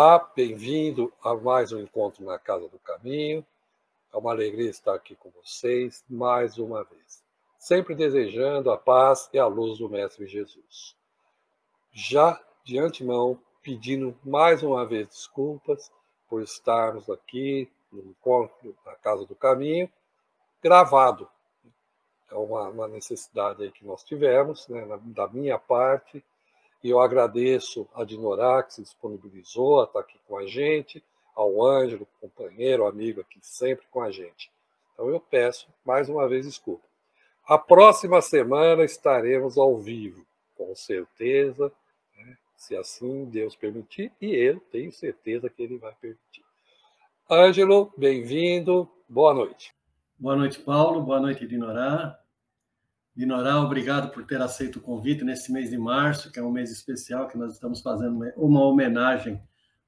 Olá, bem-vindo a mais um encontro na Casa do Caminho. É uma alegria estar aqui com vocês mais uma vez, sempre desejando a paz e a luz do Mestre Jesus. Já de antemão, pedindo mais uma vez desculpas por estarmos aqui no encontro na Casa do Caminho, gravado. É uma necessidade aí que nós tivemos, né, da minha parte, e eu agradeço a Dinorá, que se disponibilizou a estar aqui com a gente, ao Ângelo, companheiro, amigo aqui sempre com a gente. Então eu peço mais uma vez desculpa. A próxima semana estaremos ao vivo, com certeza, né, se assim Deus permitir, e eu tenho certeza que Ele vai permitir. Ângelo, bem-vindo, boa noite. Boa noite, Paulo, boa noite, Dinorá. Dinorá, obrigado por ter aceito o convite nesse mês de março, que é um mês especial, que nós estamos fazendo uma homenagem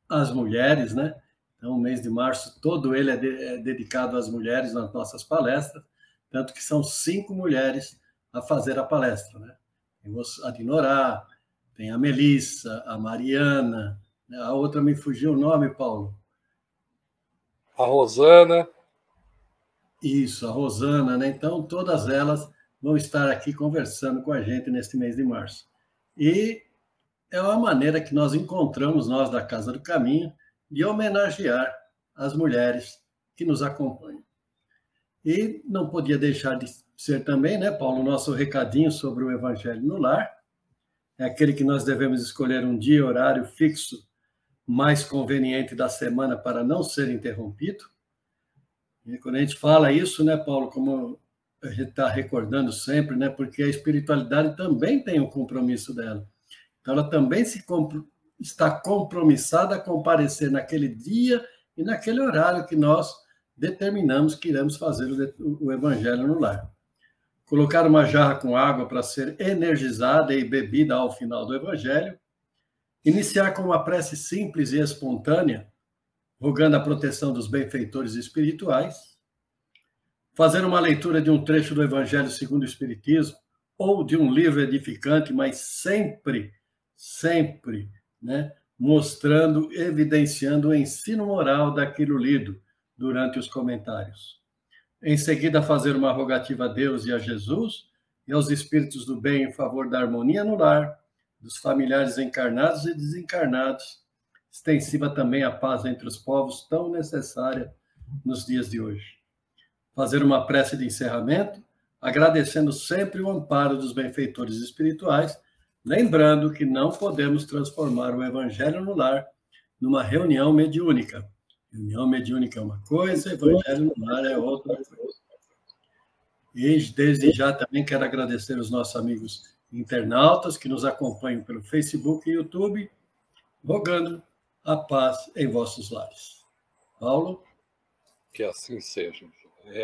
às mulheres, né? Então, o mês de março, todo ele é dedicado às mulheres nas nossas palestras, tanto que são 5 mulheres a fazer a palestra, né? Tem a Dinorá, tem a Melissa, a Mariana, a outra me fugiu o nome, Paulo. A Rosana. Isso, a Rosana, né? Então, todas elas vão estar aqui conversando com a gente neste mês de março. E é uma maneira que nós encontramos, nós da Casa do Caminho, de homenagear as mulheres que nos acompanham. E não podia deixar de ser também, né, Paulo, nosso recadinho sobre o Evangelho no Lar. É aquele que nós devemos escolher um dia, horário fixo, mais conveniente da semana para não ser interrompido. E quando a gente fala isso, né, Paulo, como a gente está recordando sempre, né, porque a espiritualidade também tem um compromisso dela. Então, ela também está compromissada a comparecer naquele dia e naquele horário que nós determinamos que iremos fazer o Evangelho no Lar. Colocar uma jarra com água para ser energizada e bebida ao final do Evangelho. Iniciar com uma prece simples e espontânea, rogando a proteção dos benfeitores espirituais. Fazer uma leitura de um trecho do Evangelho segundo o Espiritismo, ou de um livro edificante, mas sempre, né, mostrando, evidenciando o ensino moral daquilo lido durante os comentários. Em seguida, fazer uma rogativa a Deus e a Jesus e aos espíritos do bem em favor da harmonia no lar, dos familiares encarnados e desencarnados, extensiva também a paz entre os povos, tão necessária nos dias de hoje. Fazer uma prece de encerramento, agradecendo sempre o amparo dos benfeitores espirituais, lembrando que não podemos transformar o Evangelho no Lar numa reunião mediúnica. Reunião mediúnica é uma coisa, Evangelho no Lar é outra coisa. E desde já também quero agradecer os nossos amigos internautas que nos acompanham pelo Facebook e YouTube, rogando a paz em vossos lares. Paulo? Que assim seja.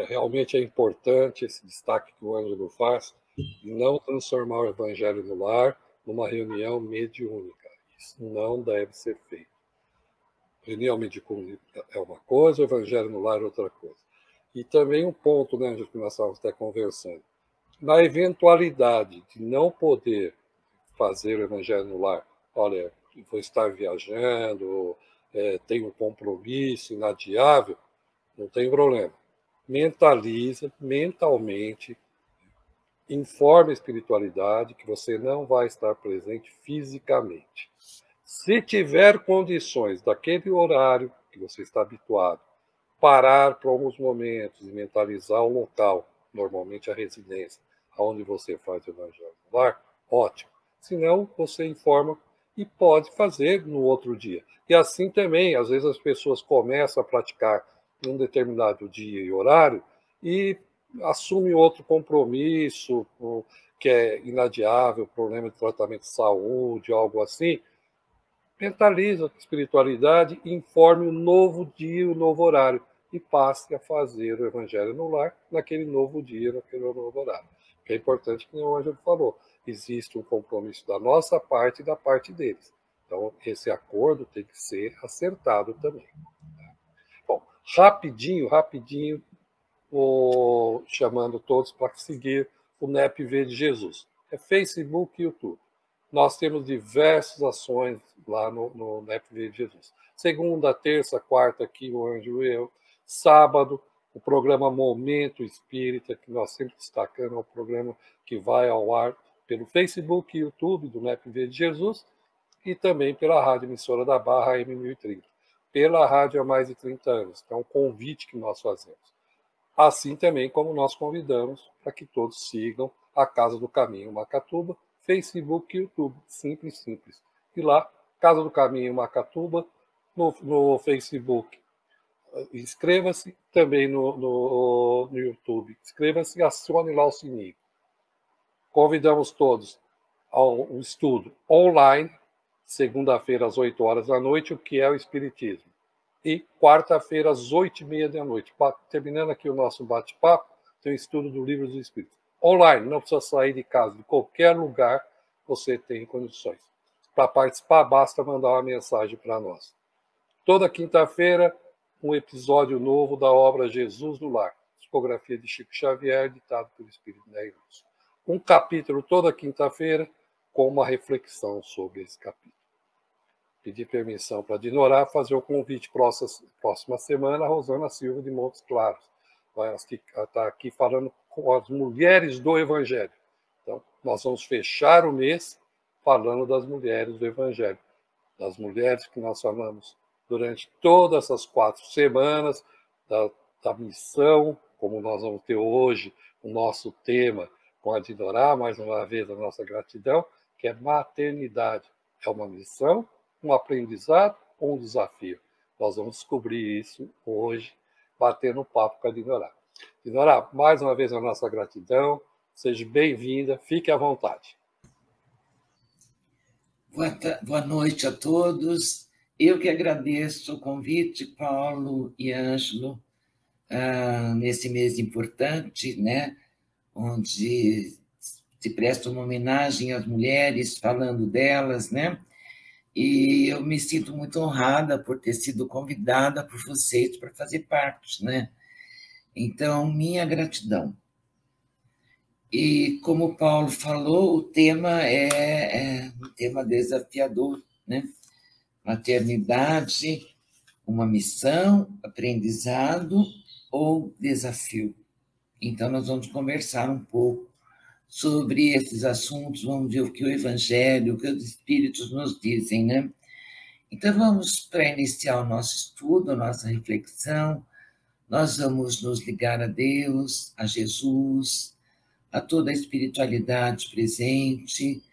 Realmente é importante esse destaque que o Ângelo faz, não transformar o Evangelho no Lar numa reunião mediúnica. Isso não deve ser feito. Reunião mediúnica é uma coisa, o Evangelho no Lar é outra coisa. E também um ponto, né, Ângelo, que nós estávamos até conversando. Na eventualidade de não poder fazer o Evangelho no Lar, olha, vou estar viajando, tenho um compromisso inadiável, não tem problema. Mentaliza, mentalmente, informe a espiritualidade que você não vai estar presente fisicamente. Se tiver condições daquele horário que você está habituado, parar por alguns momentos e mentalizar o local, normalmente a residência, onde você faz o Evangelho no Lar, ótimo. Se não, você informa e pode fazer no outro dia. E assim também, às vezes as pessoas começam a praticar em um determinado dia e horário e assume outro compromisso que é inadiável, problema de tratamento de saúde, algo assim, mentaliza a espiritualidade, informe o novo dia, o novo horário e passe a fazer o Evangelho no Lar naquele novo dia, naquele novo horário. Que é importante, como o Ângelo falou, existe um compromisso da nossa parte e da parte deles. Então, esse acordo tem que ser acertado também. Bom, rapidinho, chamando todos para seguir o NEPV de Jesus. É Facebook e YouTube. Nós temos diversas ações lá no NEPV de Jesus. Segunda, terça, quarta, aqui o Anjo e eu. Sábado, o programa Momento Espírita, que nós sempre destacamos, é um programa que vai ao ar pelo Facebook e YouTube do NEP Vida de Jesus e também pela Rádio Emissora da Barra M1030. Pela rádio há mais de 30 anos. Então, é um convite que nós fazemos. Assim também como nós convidamos para que todos sigam a Casa do Caminho Macatuba, Facebook e YouTube. Simples, simples. E lá, Casa do Caminho Macatuba, no Facebook. Inscreva-se também no YouTube. Inscreva-se e acione lá o sininho. Convidamos todos ao estudo online, segunda-feira às 8 horas da noite, o que é o Espiritismo. E quarta-feira às 8h30 da noite. Terminando aqui o nosso bate-papo, tem o estudo do Livro dos Espíritos. Online, não precisa sair de casa, de qualquer lugar você tem condições. Para participar, basta mandar uma mensagem para nós. Toda quinta-feira, um episódio novo da obra Jesus no Lar, psicografia de Chico Xavier, ditado pelo Espírito da Luz. Um capítulo toda quinta-feira, com uma reflexão sobre esse capítulo. Pedir permissão para a Dinorá fazer o convite próxima semana a Rosana Silva de Montes Claros. Vai estar aqui falando com as mulheres do Evangelho. Então, nós vamos fechar o mês falando das mulheres do Evangelho. Das mulheres que nós falamos durante todas essas 4 semanas, da missão, como nós vamos ter hoje o nosso tema com a Dinorá, mais uma vez a nossa gratidão, que é maternidade. É uma missão, um aprendizado ou um desafio? Nós vamos descobrir isso hoje, batendo papo com a Dinorá. Dinorá, mais uma vez a nossa gratidão, seja bem-vinda, fique à vontade. Boa noite a todos. Eu que agradeço o convite, Paulo e Ângelo, nesse mês importante, né, onde se presta uma homenagem às mulheres, falando delas, né? E eu me sinto muito honrada por ter sido convidada por vocês para fazer parte, né? Então, minha gratidão. E como o Paulo falou, o tema é um tema desafiador, né? Maternidade, uma missão, aprendizado ou desafio. Então, nós vamos conversar um pouco sobre esses assuntos, vamos ver o que o Evangelho, o que os Espíritos nos dizem, né? Então, vamos, para iniciar o nosso estudo, a nossa reflexão, nós vamos nos ligar a Deus, a Jesus, a toda a espiritualidade presente,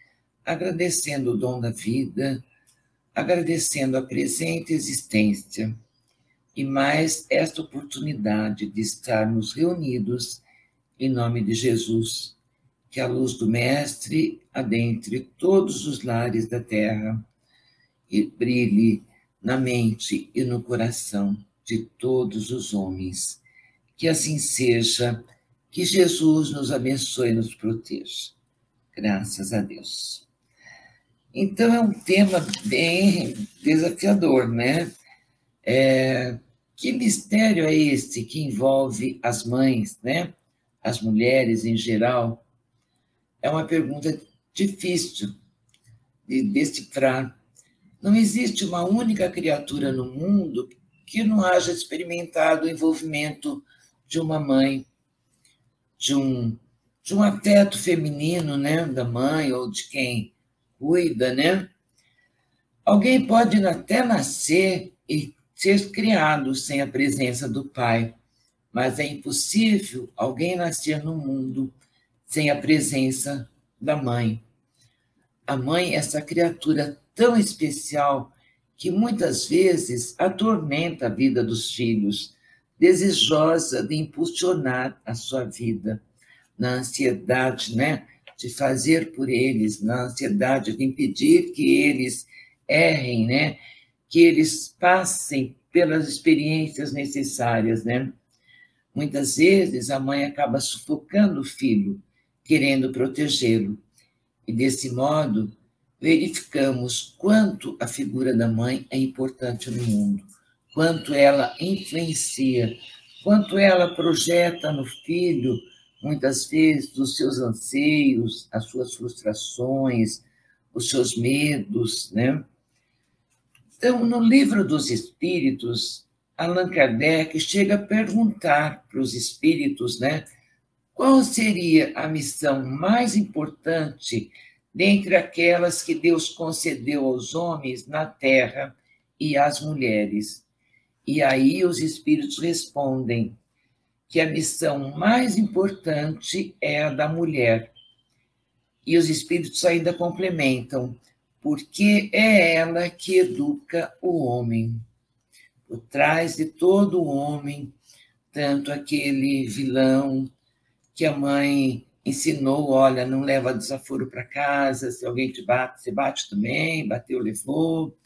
agradecendo o dom da vida, agradecendo a presente existência e mais esta oportunidade de estarmos reunidos em nome de Jesus. Que a luz do Mestre adentre todos os lares da terra e brilhe na mente e no coração de todos os homens. Que assim seja, que Jesus nos abençoe e nos proteja. Graças a Deus. Então, é um tema bem desafiador, né? Que mistério é esse que envolve as mães, né? As mulheres em geral? É uma pergunta difícil de decifrar. Não existe uma única criatura no mundo que não haja experimentado o envolvimento de uma mãe, de um afeto feminino, né, da mãe ou de quem cuida, né? Alguém pode até nascer e ser criado sem a presença do pai, mas é impossível alguém nascer no mundo sem a presença da mãe. A mãe é essa criatura tão especial que muitas vezes atormenta a vida dos filhos, desejosa de impulsionar a sua vida, na ansiedade, né, de fazer por eles, na ansiedade de impedir que eles errem, né, que eles passem pelas experiências necessárias, né? Muitas vezes a mãe acaba sufocando o filho, querendo protegê-lo. E, desse modo, verificamos quanto a figura da mãe é importante no mundo, quanto ela influencia, quanto ela projeta no filho, muitas vezes, os seus anseios, as suas frustrações, os seus medos, né? Então, no Livro dos Espíritos, Allan Kardec chega a perguntar para os espíritos, né, qual seria a missão mais importante dentre aquelas que Deus concedeu aos homens na Terra e às mulheres. E aí os espíritos respondem que a missão mais importante é a da mulher. E os espíritos ainda complementam, porque é ela que educa o homem. Por trás de todo o homem, tanto aquele vilão que a mãe ensinou, olha, não leva desaforo para casa, se alguém te bate, você bate também, bateu, levou.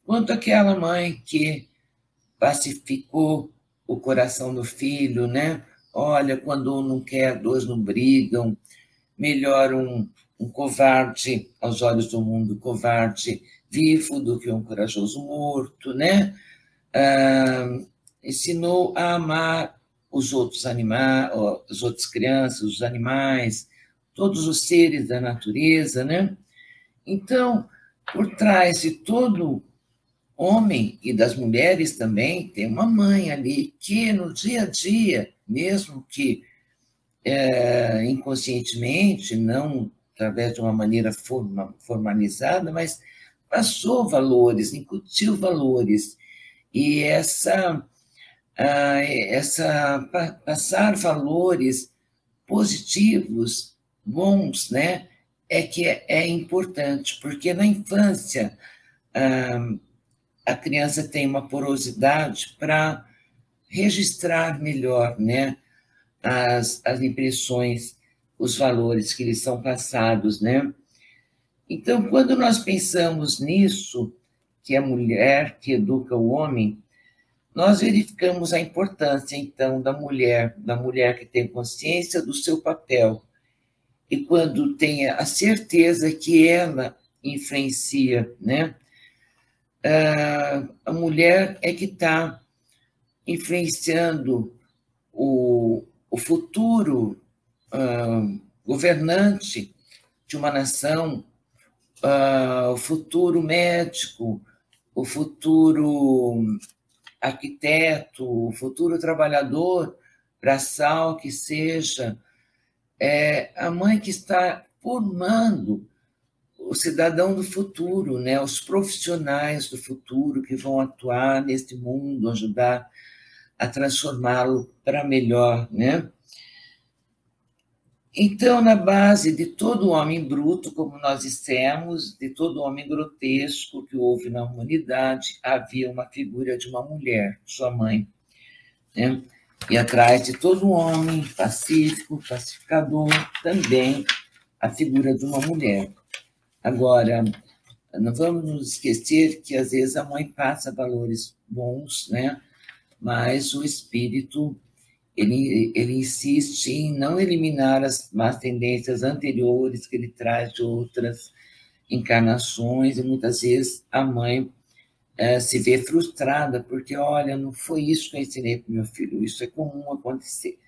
Quanto aquela mãe que pacificou o coração do filho, né? Olha, quando um não quer, dois não brigam, melhor um covarde, aos olhos do mundo, covarde vivo do que um corajoso morto, né? Ensinou a amar os outros animais, as outras crianças, os animais, todos os seres da natureza, né? Então, por trás de todo homem e das mulheres também, tem uma mãe ali que no dia a dia, mesmo que inconscientemente, não através de uma maneira formalizada, mas passou valores, incutiu valores. E passar valores positivos, bons, né, é que é importante, porque na infância a criança tem uma porosidade para registrar melhor, né, as impressões, os valores que lhes são passados, né? Então, quando nós pensamos nisso, que é a mulher que educa o homem, nós verificamos a importância, então, da mulher que tem consciência do seu papel. E quando tem a certeza que ela influencia, né? A mulher é que está influenciando o futuro governante de uma nação, o futuro médico, o futuro arquiteto, o futuro trabalhador, braçal que seja. É a mãe que está formando o cidadão do futuro, né? Os profissionais do futuro que vão atuar neste mundo, ajudar a transformá-lo para melhor, né? Então, na base de todo homem bruto, como nós dissemos, de todo homem grotesco que houve na humanidade, havia uma figura de uma mulher, sua mãe, né? E atrás de todo homem pacífico, pacificador, também a figura de uma mulher. Agora, não vamos nos esquecer que, às vezes, a mãe passa valores bons, né? Mas o espírito, ele insiste em não eliminar as más tendências anteriores que ele traz de outras encarnações, e muitas vezes a mãe se vê frustrada, porque, olha, não foi isso que eu ensinei para o meu filho, isso é comum acontecer.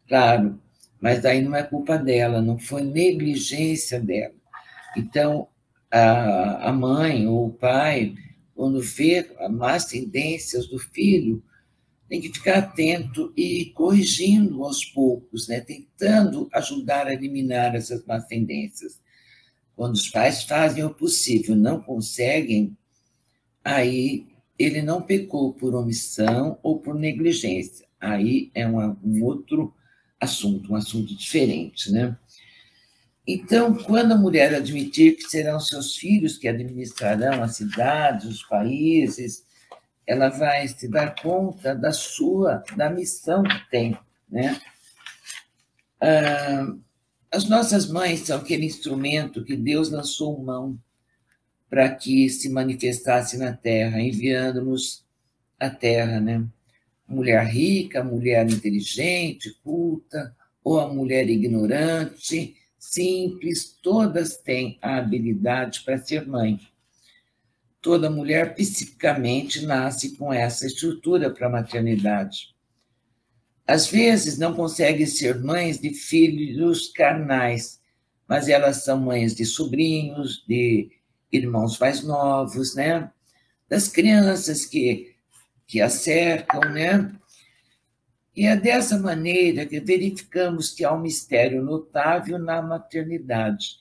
Claro, mas daí não é culpa dela, não foi negligência dela. Então, a mãe ou o pai, quando vê as más tendências do filho, tem que ficar atento e corrigindo aos poucos, né? Tentando ajudar a eliminar essas más tendências. Quando os pais fazem o possível, não conseguem, aí ele não pecou por omissão ou por negligência. Aí é um outro assunto, um assunto diferente, né? Então, quando a mulher admitir que serão seus filhos que administrarão as cidades, os países, ela vai se dar conta da missão que tem, né? As nossas mães são aquele instrumento que Deus lançou mão para que se manifestasse na Terra, enviando-nos à Terra, né? Mulher rica, mulher inteligente, culta, ou a mulher ignorante, simples, todas têm a habilidade para ser mãe. Toda mulher psiquicamente nasce com essa estrutura para a maternidade. Às vezes não conseguem ser mães de filhos carnais, mas elas são mães de sobrinhos, de irmãos mais novos, né? das crianças que a cercam, né? E é dessa maneira que verificamos que há um mistério notável na maternidade.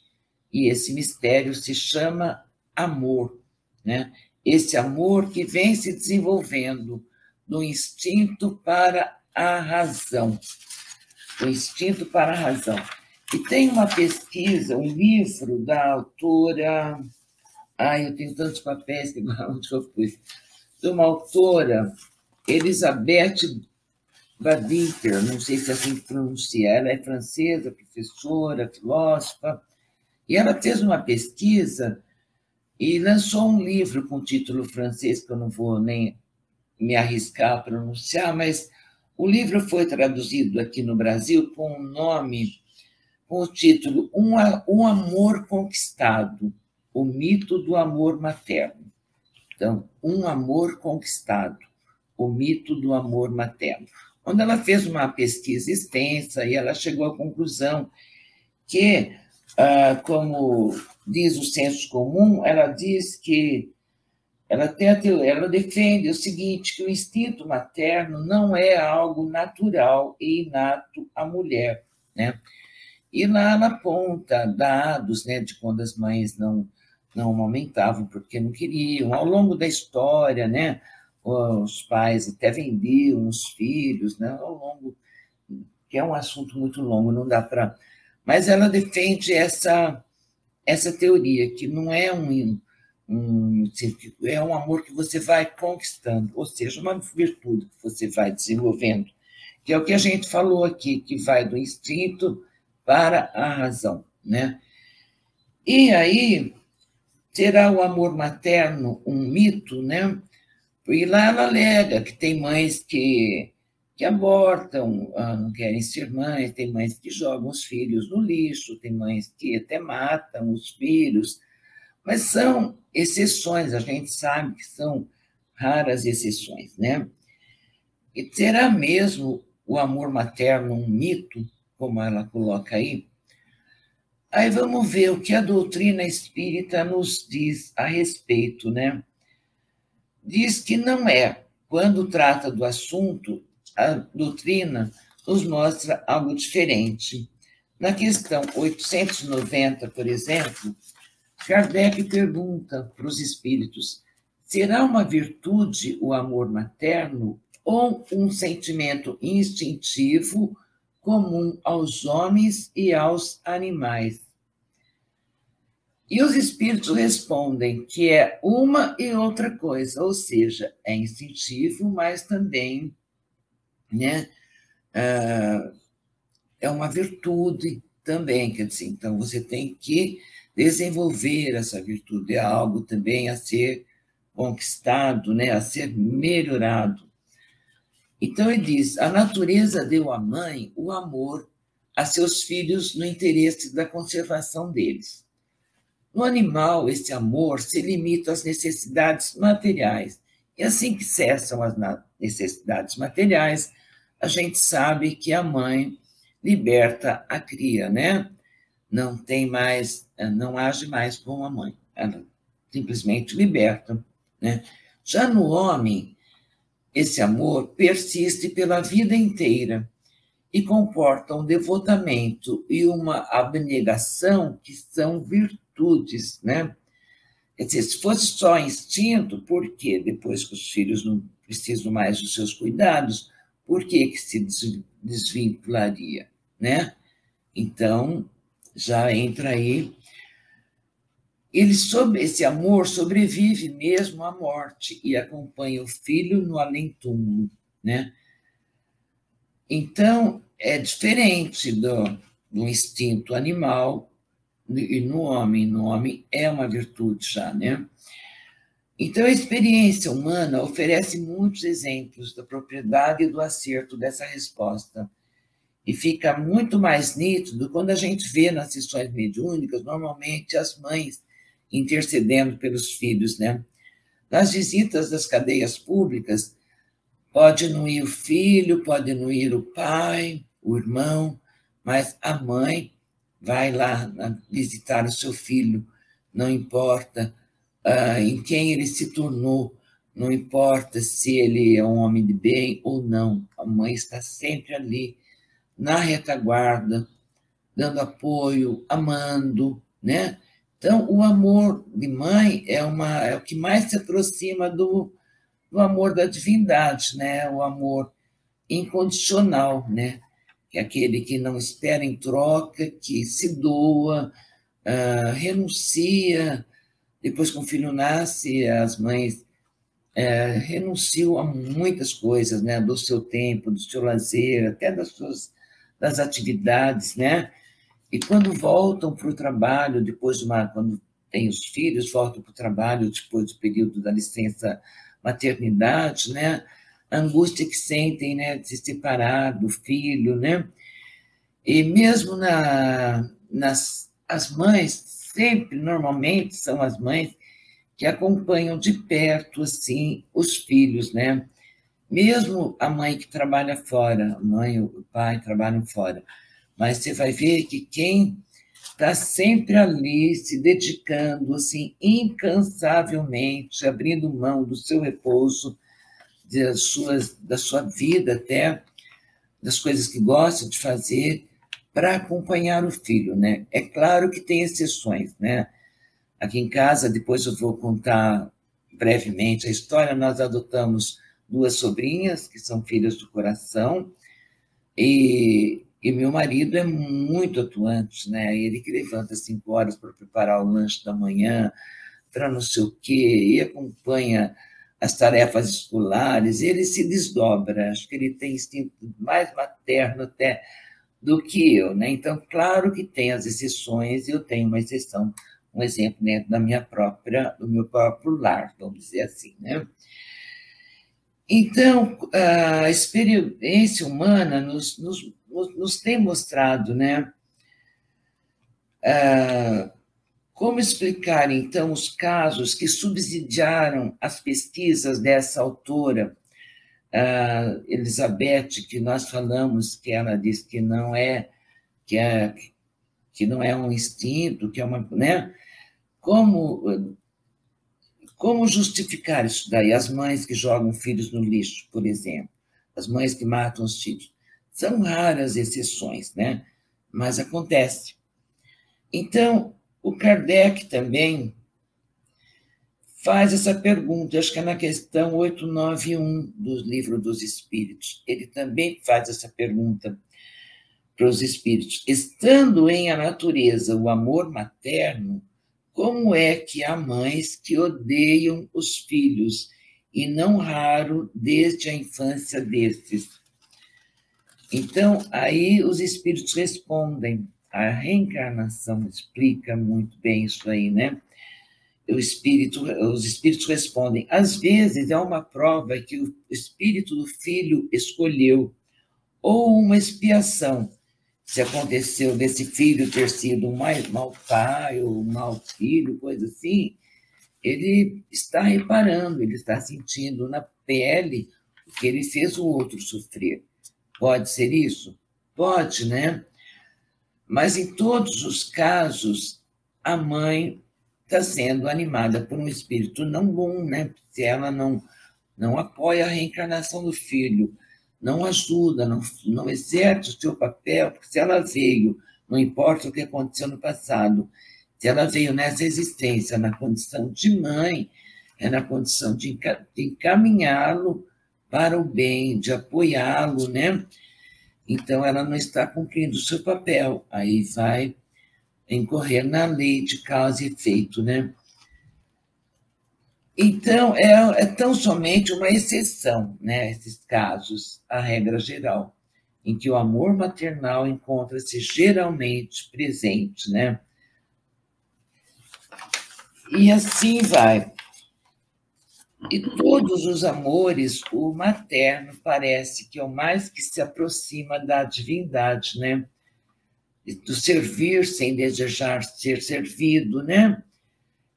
E esse mistério se chama amor, né? Esse amor que vem se desenvolvendo do instinto para a razão. O instinto para a razão. E tem uma pesquisa, um livro da autora... Ai, eu tenho tantos papéis que onde eu pus. De uma autora, Elisabeth Badinter, não sei se é assim que pronuncia, ela é francesa, professora, filósofa, e ela fez uma pesquisa e lançou um livro com título francês, que eu não vou nem me arriscar a pronunciar, mas o livro foi traduzido aqui no Brasil com um nome, com o título Um Amor Conquistado, o mito do amor materno. Então, Um Amor Conquistado, o mito do amor materno. Onde ela fez uma pesquisa extensa e ela chegou à conclusão que, como diz o senso comum, ela diz que ela defende o seguinte, que o instinto materno não é algo natural e inato à mulher, né? E lá ela aponta dados, né, de quando as mães não amamentavam porque não queriam. Ao longo da história, né, os pais até vendiam os filhos, né, ao longo, que é um assunto muito longo, não dá para... Mas ela defende essa teoria, que não é é um amor que você vai conquistando, ou seja, uma virtude que você vai desenvolvendo, que é o que a gente falou aqui, que vai do instinto para a razão, né? E aí, será o amor materno um mito, né? E lá ela alega que tem mães que abortam, não querem ser mães, tem mães que jogam os filhos no lixo, tem mães que até matam os filhos, mas são exceções, a gente sabe que são raras exceções, né? E será mesmo o amor materno um mito, como ela coloca aí? Aí vamos ver o que a doutrina espírita nos diz a respeito, né? Diz que não é. Quando trata do assunto, a doutrina nos mostra algo diferente. Na questão 890, por exemplo, Kardec pergunta para os espíritos: será uma virtude o amor materno ou um sentimento instintivo comum aos homens e aos animais? E os espíritos respondem que é uma e outra coisa, ou seja, é instintivo, mas também, né, é uma virtude também, quer dizer, então você tem que desenvolver essa virtude, é algo também a ser conquistado, né, a ser melhorado. Então ele diz: a natureza deu à mãe o amor a seus filhos no interesse da conservação deles. No animal, esse amor se limita às necessidades materiais. E assim que cessam as necessidades materiais, a gente sabe que a mãe liberta a cria, né? Não tem mais, não age mais como a mãe, ela simplesmente liberta, né? Já no homem, esse amor persiste pela vida inteira e comporta um devotamento e uma abnegação que são virtudes, né? Quer dizer, se fosse só instinto, por que depois que os filhos não precisam mais dos seus cuidados, por que se desvincularia, né? Então, já entra aí. Esse amor sobrevive mesmo à morte e acompanha o filho no além-túmulo, né? Então, é diferente do instinto animal e no homem é uma virtude já, né? Então, a experiência humana oferece muitos exemplos da propriedade e do acerto dessa resposta. E fica muito mais nítido quando a gente vê nas sessões mediúnicas, normalmente, as mães intercedendo pelos filhos, né? Nas visitas das cadeias públicas, pode não ir o filho, pode não ir o pai, o irmão, mas a mãe vai lá visitar o seu filho, não importa em quem ele se tornou, não importa se ele é um homem de bem ou não, a mãe está sempre ali, na retaguarda, dando apoio, amando, né? Então, o amor de mãe é o que mais se aproxima do amor da divindade, né? O amor incondicional, né? Que é aquele que não espera em troca, que se doa, renuncia. Depois que um filho nasce, as mães renunciam a muitas coisas, né? Do seu tempo, do seu lazer, até das atividades, né? E quando voltam para o trabalho, quando têm os filhos, voltam para o trabalho depois do período da licença maternidade, né? A angústia que sentem, né, de se separar do filho, né? E mesmo as mães, sempre, normalmente, são as mães que acompanham de perto, assim, os filhos, né? Mesmo a mãe que trabalha fora, a mãe ou o pai trabalham fora, mas você vai ver que quem está sempre ali, se dedicando, assim, incansavelmente, abrindo mão do seu repouso, da sua vida até, das coisas que gosta de fazer, para acompanhar o filho, né? É claro que tem exceções, né? Aqui em casa, depois eu vou contar brevemente a história, nós adotamos 2 sobrinhas, que são filhas do coração, e meu marido é muito atuante, né? Ele que levanta 5 horas para preparar o lanche da manhã, para não sei o quê, e acompanha as tarefas escolares, ele se desdobra, acho que ele tem instinto mais materno até do que eu, né? Então, claro que tem as exceções, eu tenho uma exceção, um exemplo dentro do meu próprio lar, vamos dizer assim, né? Então, a experiência humana nos tem mostrado, né? Como explicar, então, os casos que subsidiaram as pesquisas dessa autora, Elizabeth, que nós falamos, que ela diz que não é um instinto, que é uma, né? Como justificar isso daí? As mães que jogam filhos no lixo, por exemplo, as mães que matam os filhos. São raras exceções, né? Mas acontece. Então, o Kardec também faz essa pergunta, acho que é na questão 891 do Livro dos Espíritos. Ele também faz essa pergunta para os espíritos. Estando em a natureza o amor materno, como é que há mães que odeiam os filhos, e não raro desde a infância destes? Então, aí os espíritos respondem. A reencarnação explica muito bem isso aí, né? Os espíritos respondem. Às vezes é uma prova que o espírito do filho escolheu, ou uma expiação, se aconteceu desse filho ter sido um mau pai ou um mau filho, coisa assim, ele está reparando, ele está sentindo na pele o que ele fez o outro sofrer. Pode ser isso? Pode, né? Mas, em todos os casos, a mãe está sendo animada por um espírito não bom, né? Se ela não apoia a reencarnação do filho, não ajuda, não exerce o seu papel, porque se ela veio, não importa o que aconteceu no passado, se ela veio nessa existência, na condição de mãe, é na condição de encaminhá-lo para o bem, de apoiá-lo, né? Então, ela não está cumprindo o seu papel, aí vai incorrer na lei de causa e efeito, né? Então, é tão somente uma exceção, né, esses casos, a regra geral, em que o amor maternal encontra-se geralmente presente, né? E assim vai. E todos os amores, o materno parece que é o mais que se aproxima da divindade, né? Do servir sem desejar ser servido, né?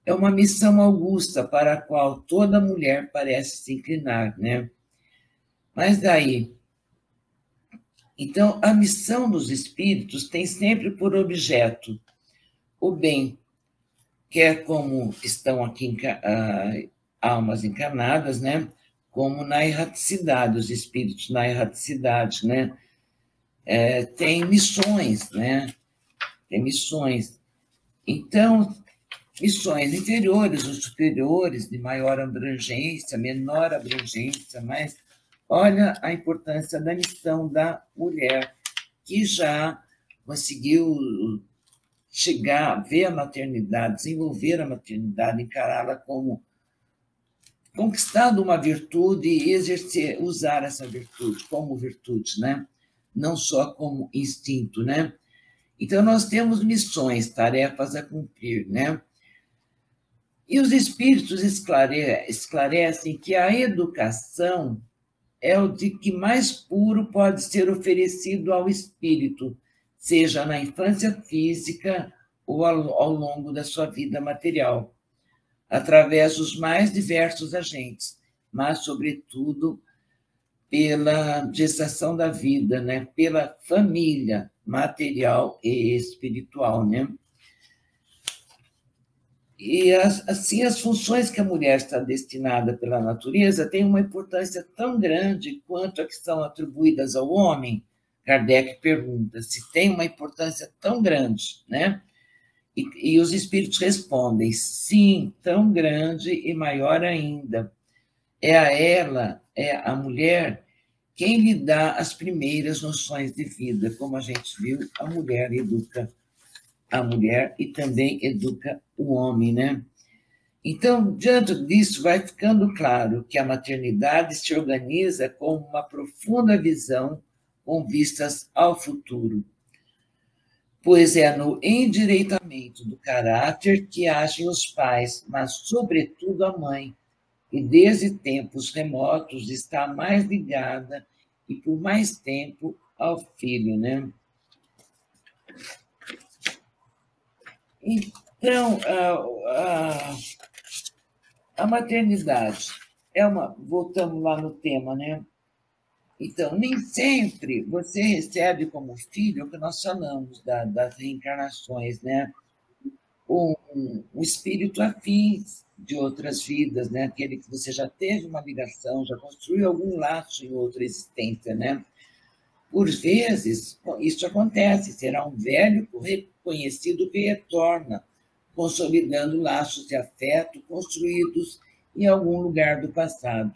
É uma missão augusta para a qual toda mulher parece se inclinar, né? Mas daí, então, a missão dos espíritos tem sempre por objeto o bem, quer como estão aqui almas encarnadas, né? Como na erraticidade, os espíritos na erraticidade, né? Tem missões, né? Tem missões. Então, missões inferiores ou superiores, de maior abrangência, menor abrangência, mas olha a importância da missão da mulher, que já conseguiu chegar, ver a maternidade, desenvolver a maternidade, encará-la como conquistando uma virtude e exercer, usar essa virtude como virtude, né? Não só como instinto, né? Então, nós temos missões, tarefas a cumprir, né? E os espíritos esclarecem que a educação é o de que mais puro pode ser oferecido ao espírito, seja na infância física ou ao longo da sua vida material, através dos mais diversos agentes, mas, sobretudo, pela gestação da vida, né? Pela família material e espiritual, né? E, assim, as funções que a mulher está destinada pela natureza têm uma importância tão grande quanto a que são atribuídas ao homem. Kardec pergunta se tem uma importância tão grande, né? E os espíritos respondem, sim, tão grande e maior ainda. É a mulher, quem lhe dá as primeiras noções de vida. Como a gente viu, a mulher educa a mulher e também educa o homem, né? Então, diante disso, vai ficando claro que a maternidade se organiza com uma profunda visão com vistas ao futuro, pois é no endireitamento do caráter que agem os pais, mas, sobretudo, a mãe, que desde tempos remotos está mais ligada e por mais tempo ao filho, né? Então, a maternidade voltamos lá no tema, né? Então, nem sempre você recebe como filho o que nós falamos das reencarnações, né? Um espírito afim de outras vidas, né? Aquele que você já teve uma ligação, já construiu algum laço em outra existência, né? Por vezes, isso acontece, será um velho reconhecido que retorna, consolidando laços de afeto construídos em algum lugar do passado.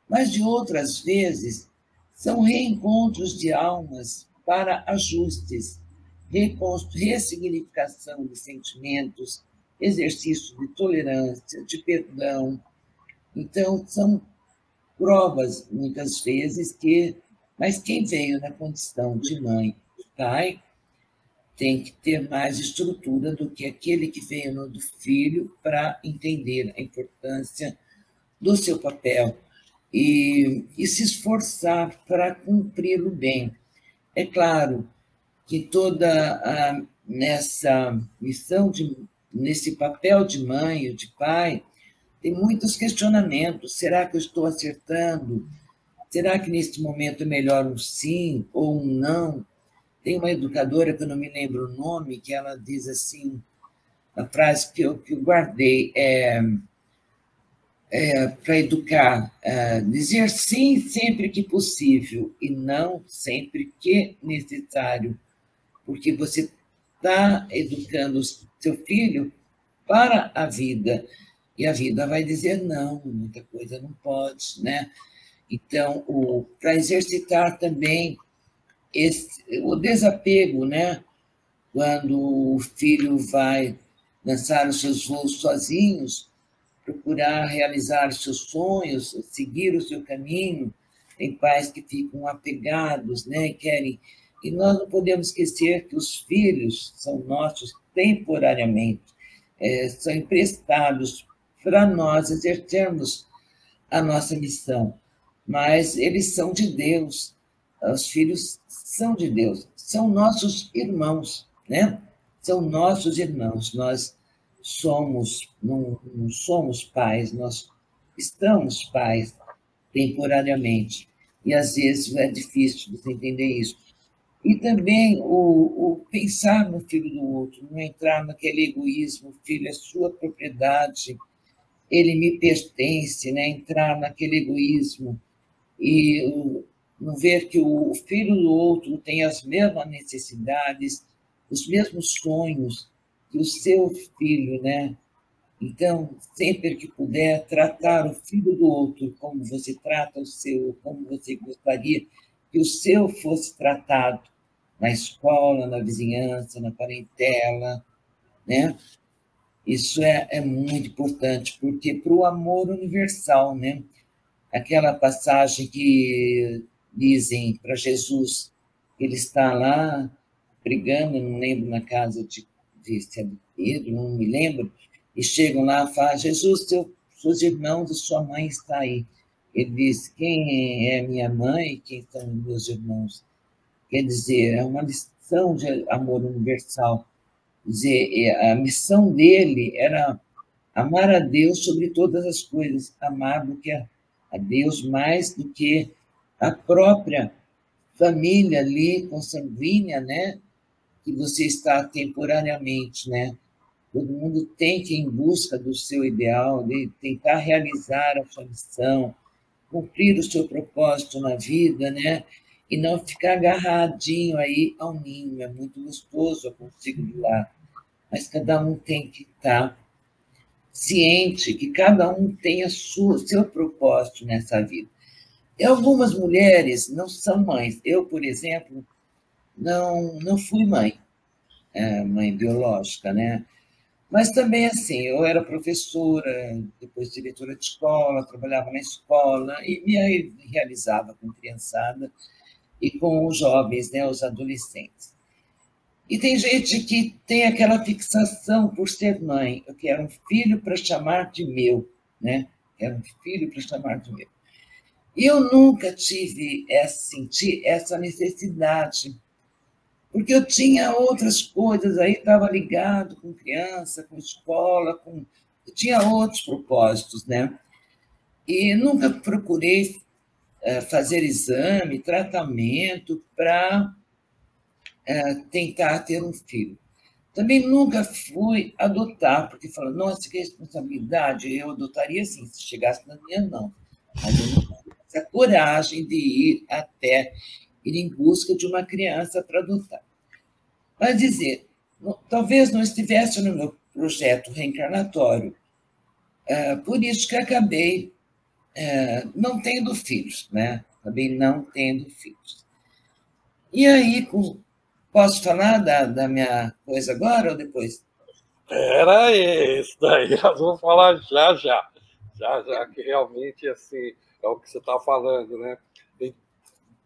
Mas, de outras vezes, são reencontros de almas para ajustes, ressignificação de sentimentos, exercício de tolerância, de perdão. Então, são provas, muitas vezes, mas quem veio na condição de mãe e pai tem que ter mais estrutura do que aquele que veio no do filho para entender a importância do seu papel e se esforçar para cumpri-lo bem. É claro que nessa missão, nesse papel de mãe ou de pai, tem muitos questionamentos. Será que eu estou acertando? Será que neste momento é melhor um sim ou um não? Tem uma educadora, que eu não me lembro o nome, que ela diz assim, a frase que eu guardei, para educar, dizer sim sempre que possível e não sempre que necessário, porque você está educando seu filho para a vida, e a vida vai dizer não, muita coisa não pode, né? Então, para exercitar também o desapego, né? Quando o filho vai lançar os seus voos sozinhos, procurar realizar os seus sonhos, seguir o seu caminho. Tem pais que ficam apegados, né? Querem. E nós não podemos esquecer que os filhos são nossos temporariamente, são emprestados para nós exercermos a nossa missão. Mas eles são de Deus, os filhos são de Deus, são nossos irmãos, né? São nossos irmãos, nós não somos pais, nós estamos pais temporariamente, e às vezes é difícil você entender isso. E também o pensar no filho do outro, não entrar naquele egoísmo, o filho é sua propriedade, ele me pertence, né? Entrar naquele egoísmo e não ver que o filho do outro tem as mesmas necessidades, os mesmos sonhos que o seu filho, né? Então, sempre que puder, tratar o filho do outro como você trata o seu, como você gostaria que o seu fosse tratado na escola, na vizinhança, na parentela, né? Isso é muito importante, porque para o amor universal, né? Aquela passagem que dizem para Jesus, ele está lá brigando, não lembro, na casa se é de Pedro, não me lembro, e chegam lá e falam, Jesus, seus irmãos e sua mãe está aí. Ele diz, quem é minha mãe e quem são meus irmãos? Quer dizer, é uma lição de amor universal. Quer dizer, a missão dele era amar a Deus sobre todas as coisas, amar do que a Deus mais do que a própria família ali, consanguínea, né? Que você está temporariamente, né? Todo mundo tem que ir em busca do seu ideal, de tentar realizar a sua missão, cumprir o seu propósito na vida, né? E não ficar agarradinho aí ao ninho. É muito gostoso eu consigo ir lá, mas cada um tem que estar ciente que cada um tem seu propósito nessa vida. E algumas mulheres não são mães. Eu, por exemplo, não fui mãe, mãe biológica, né? Mas também, assim, eu era professora, depois diretora de escola, trabalhava na escola e me realizava com criançada e com os jovens, né, os adolescentes. E tem gente que tem aquela fixação por ser mãe. Eu quero um filho para chamar de meu, né? Quero um filho para chamar de meu. E eu nunca senti essa necessidade, porque eu tinha outras coisas aí, estava ligado com criança, com escola, eu tinha outros propósitos, né? E nunca procurei fazer exame, tratamento para tentar ter um filho. Também nunca fui adotar, porque falo, nossa, que responsabilidade, eu adotaria sim, se chegasse na minha mão. Mas eu não tive essa coragem de ir em busca de uma criança para adotar. Mas dizer, talvez não estivesse no meu projeto reencarnatório, por isso que acabei não tendo filhos, né? Acabei não tendo filhos. E aí, posso falar da minha coisa agora ou depois? Era isso daí, nós vamos falar já, que realmente, assim, é o que você está falando, né?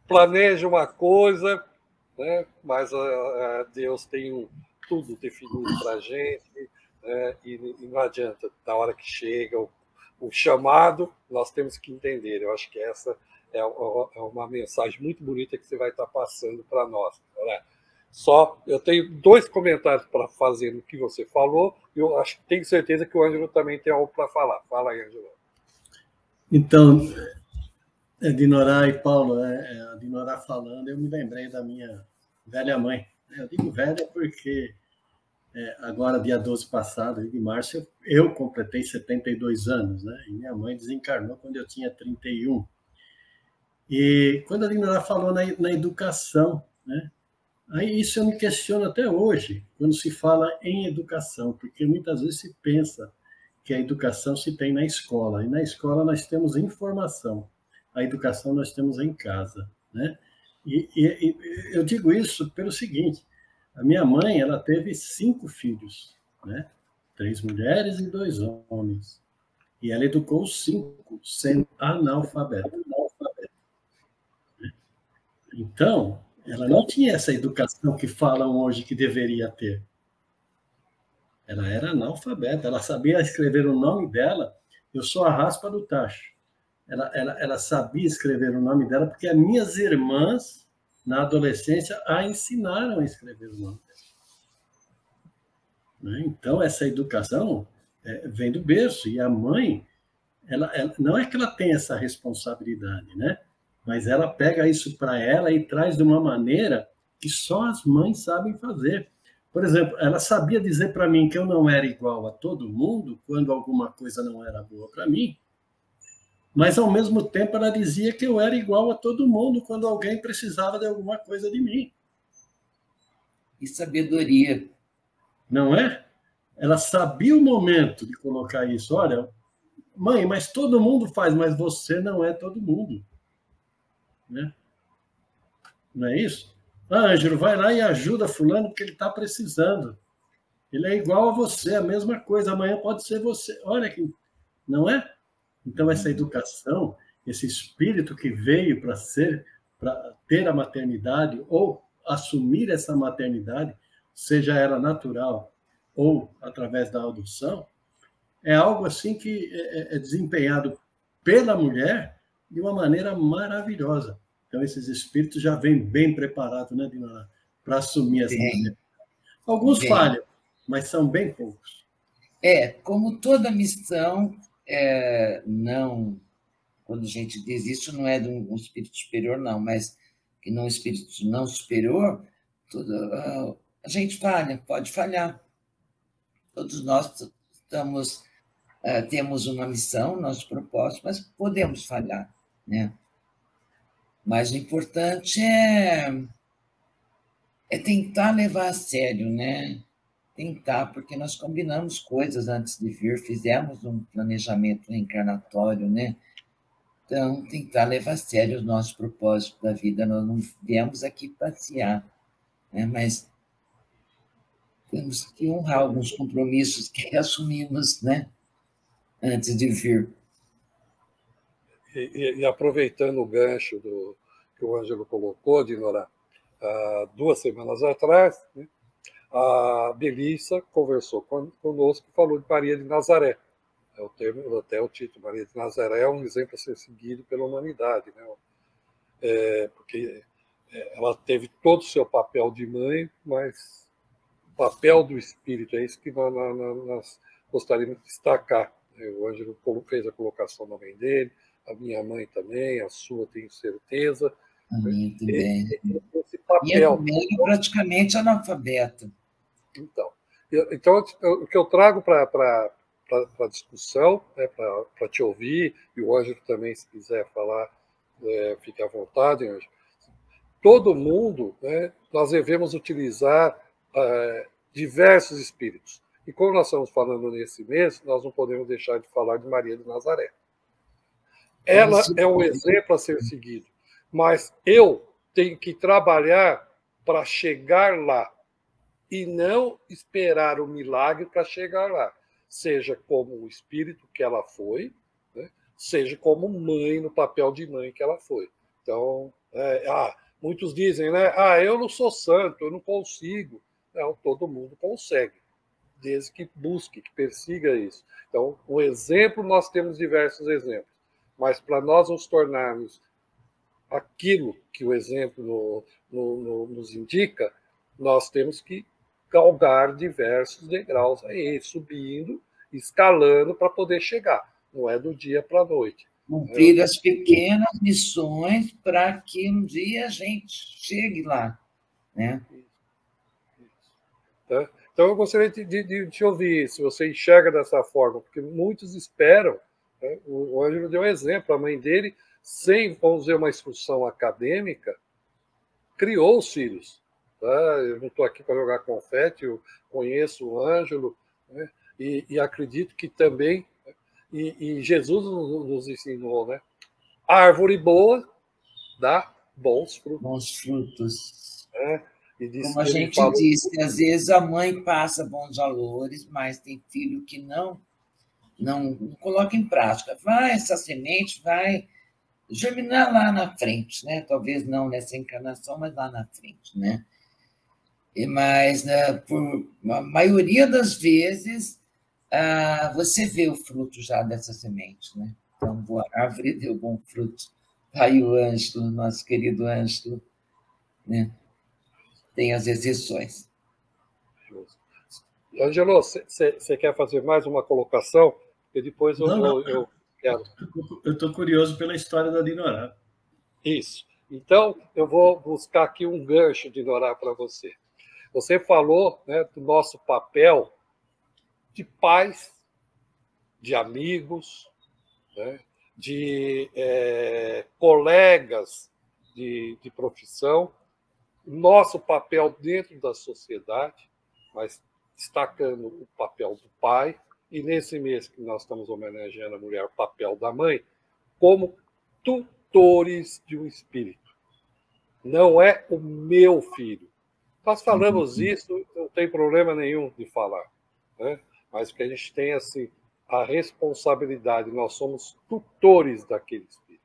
Planeja uma coisa, né? Mas Deus tem tudo definido para a gente, né? E não adianta, na hora que chega o chamado, nós temos que entender. Eu acho que essa é uma mensagem muito bonita que você vai estar passando para nós, né? Eu tenho 2 comentários para fazer no que você falou, e eu tenho certeza que o Ângelo também tem algo para falar. Fala aí, Ângelo. Então, Dinorá e Paulo, a Dinorá falando, eu me lembrei da minha velha mãe. Eu digo velha porque agora, dia 12 passado, de março, eu completei 72 anos, né? E minha mãe desencarnou quando eu tinha 31. E quando a Dinorá falou na educação, né? Aí isso eu me questiono até hoje, quando se fala em educação, porque muitas vezes se pensa que a educação se tem na escola, e na escola nós temos informação, a educação nós temos em casa, né? E eu digo isso pelo seguinte, a minha mãe, ela teve 5 filhos, né? 3 mulheres e 2 homens, e ela educou os 5 sendo analfabeta. Então, ela não tinha essa educação que falam hoje que deveria ter. Ela era analfabeta, ela sabia escrever o nome dela, eu sou a raspa do tacho. Ela sabia escrever o nome dela porque as minhas irmãs, na adolescência, a ensinaram a escrever o nome dela. Então, essa educação vem do berço, e a mãe, ela não é que ela tem essa responsabilidade, né? Mas ela pega isso para ela e traz de uma maneira que só as mães sabem fazer. Por exemplo, ela sabia dizer para mim que eu não era igual a todo mundo quando alguma coisa não era boa para mim, mas, ao mesmo tempo, ela dizia que eu era igual a todo mundo quando alguém precisava de alguma coisa de mim. E sabedoria. Não é? Ela sabia o momento de colocar isso. Olha, mãe, mas todo mundo faz, mas você não é todo mundo. Né? Não é isso? Ah, Ângelo, vai lá e ajuda fulano porque ele está precisando. Ele é igual a você, a mesma coisa. Amanhã pode ser você. Olha que... Não é? Então, essa educação, esse espírito que veio para ter a maternidade ou assumir essa maternidade, seja ela natural ou através da adoção, é algo assim que é desempenhado pela mulher de uma maneira maravilhosa. Então, esses espíritos já vêm bem preparados, né, Dinora, para assumir essa maternidade. Alguns falham, mas são bem poucos. Como toda missão, não, quando a gente diz isso, não é de um espírito superior, não, mas que não espírito não superior, a gente falha, pode falhar. Todos nós temos uma missão, nosso propósito, mas podemos falhar, né? Mas o importante é tentar levar a sério, né? Tentar, porque nós combinamos coisas antes de vir, fizemos um planejamento reencarnatório, né? Então, tentar levar a sério o nosso propósito da vida. Nós não viemos aqui passear, né? Mas temos que honrar alguns compromissos que assumimos, né? Antes de vir. E aproveitando o gancho que o Ângelo colocou, Dinora, 2 semanas atrás, né, a Melissa conversou conosco e falou de Maria de Nazaré. Até o título, Maria de Nazaré é um exemplo a ser seguido pela humanidade, né? Porque ela teve todo o seu papel de mãe, mas o papel do espírito, é isso que nós gostaríamos de destacar. O Ângelo fez a colocação da mãe dele, a minha mãe também, a sua, tenho certeza. A minha também. Esse papel. Minha também é praticamente analfabeta. Então, o que eu trago para a discussão, né, para te ouvir, e o Ângelo também, se quiser falar, fique à vontade, Ângelo. Todo mundo, né, nós devemos utilizar diversos espíritos. E como nós estamos falando nesse mês, nós não podemos deixar de falar de Maria de Nazaré. Ela é um exemplo a ser seguido, mas eu tenho que trabalhar para chegar lá e não esperar o milagre para chegar lá, seja como o espírito que ela foi, né, seja como mãe, no papel de mãe que ela foi. Então, muitos dizem, né? Eu não sou santo, eu não consigo. Não, todo mundo consegue, desde que busque, que persiga isso. Então, o exemplo, nós temos diversos exemplos, mas para nós nos tornarmos aquilo que o exemplo nos indica, nós temos que galgar diversos degraus aí, subindo, escalando para poder chegar. Não é do dia para a noite. Cumprir as pequenas missões para que um dia a gente chegue lá, né? Tá? Então, eu gostaria de te ouvir, se você enxerga dessa forma, porque muitos esperam, né? O Ângelo deu um exemplo, a mãe dele, sem, vamos dizer, uma instrução acadêmica, criou os filhos. Tá? Eu não estou aqui para jogar confete, eu conheço o Ângelo, né? E acredito que também, e Jesus nos ensinou, né? A árvore boa dá bons frutos. Bons frutos. Como a gente disse, às vezes a mãe passa bons valores, mas tem filho que não coloca em prática. Essa semente vai germinar lá na frente, né? Talvez não nessa encarnação, mas lá na frente, né? Mas, por a maioria das vezes, você vê o fruto já dessa semente, né? Então, boa árvore deu bom fruto. Aí o Ângelo, nosso querido Ângelo, né? Tem as exceções. Ângelo, você quer fazer mais uma colocação? E depois eu quero. Eu estou curioso pela história da Dinora. Isso. Então, eu vou buscar aqui um gancho, Dinora, para você. Você falou, né, do nosso papel de pais, de amigos, né, de colegas de profissão, nosso papel dentro da sociedade, mas destacando o papel do pai, e nesse mês que nós estamos homenageando a mulher, o papel da mãe, como tutores de um espírito. Não é o meu filho. Nós falamos isso, não tem problema nenhum de falar, né? Mas que a gente tem assim, a responsabilidade, nós somos tutores daquele espírito.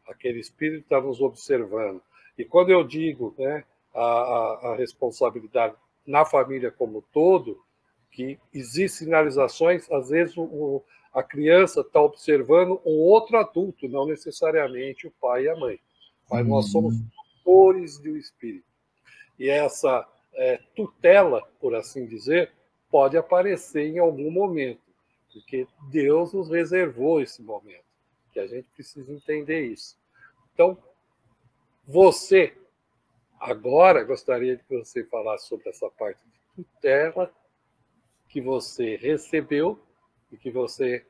Aquele espírito está nos observando. E quando eu digo, né, a responsabilidade na família como um todo, que existem sinalizações, às vezes a criança está observando um outro adulto, não necessariamente o pai e a mãe. Mas nós somos tutores de um espírito. E essa tutela, por assim dizer, pode aparecer em algum momento, porque Deus nos reservou esse momento, que a gente precisa entender isso. Então, você, agora, gostaria que você falasse sobre essa parte de tutela que você recebeu e que você,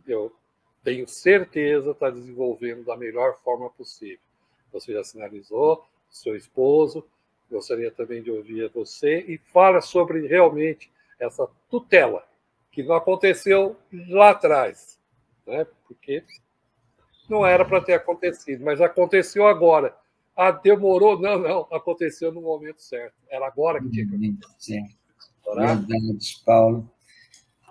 eu tenho certeza, está desenvolvendo da melhor forma possível. Você já sinalizou, seu esposo, gostaria também de ouvir você, e fala sobre realmente essa tutela, que não aconteceu lá atrás, né? Porque não era para ter acontecido, mas aconteceu agora. Ah, demorou? Não, aconteceu no momento certo. Era agora que tinha que acontecer. Verdade, Paulo.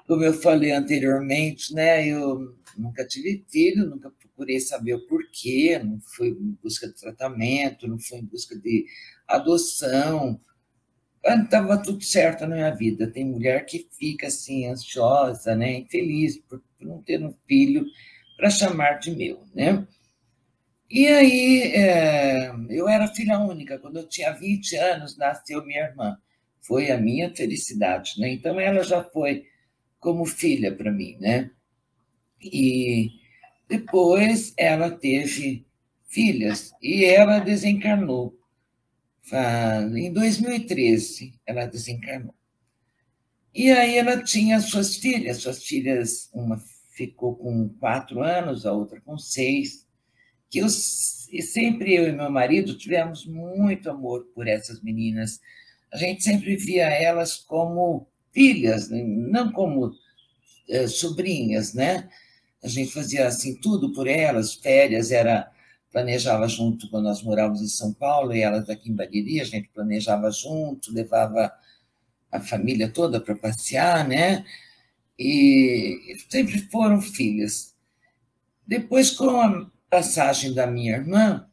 Como eu falei anteriormente, né, eu nunca tive filho, nunca procurei saber o porquê, não fui em busca de tratamento, não fui em busca de adoção. Estava tudo certo na minha vida. Tem mulher que fica assim, ansiosa, né, infeliz por não ter um filho para chamar de meu, né? E aí, eu era filha única. Quando eu tinha 20 anos, nasceu minha irmã. Foi a minha felicidade, né? Então, ela já foi como filha para mim, né? E depois ela teve filhas e ela desencarnou. Em 2013, ela desencarnou. E aí ela tinha suas filhas, uma ficou com 4 anos, a outra com 6, e sempre eu e meu marido tivemos muito amor por essas meninas. A gente sempre via elas como filhas, não como sobrinhas, né? A gente fazia assim tudo por elas, férias planejava junto quando nós morávamos em São Paulo e elas aqui em Bariri, a gente planejava junto, levava a família toda para passear, né? E sempre foram filhas. Depois, com a passagem da minha irmã,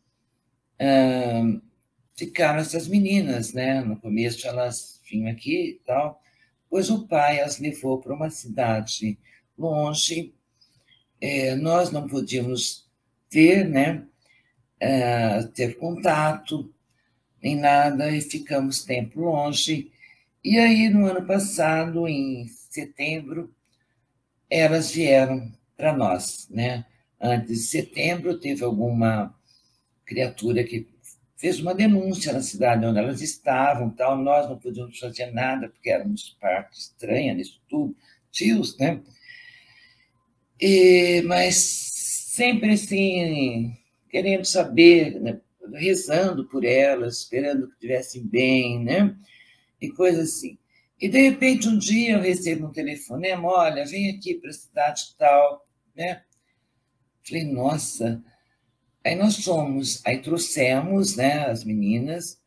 ficaram essas meninas, né? No começo elas vinham aqui e tal, pois o pai as levou para uma cidade longe, nós não podíamos ver, né? Ter contato, nem nada, e ficamos tempo longe. E aí, no ano passado, em setembro, elas vieram para nós, né? Antes de setembro, teve alguma criatura que fez uma denúncia na cidade onde elas estavam, tal. Nós não podíamos fazer nada, porque éramos parte estranha nisso tudo, tios, né? Mas sempre assim, querendo saber, né? Rezando por elas, esperando que estivessem bem, né? E coisa assim. E, de repente, um dia eu recebo um telefonema, olha, vem aqui para a cidade tal, né? Falei, nossa. Aí nós fomos, aí trouxemos, né, as meninas,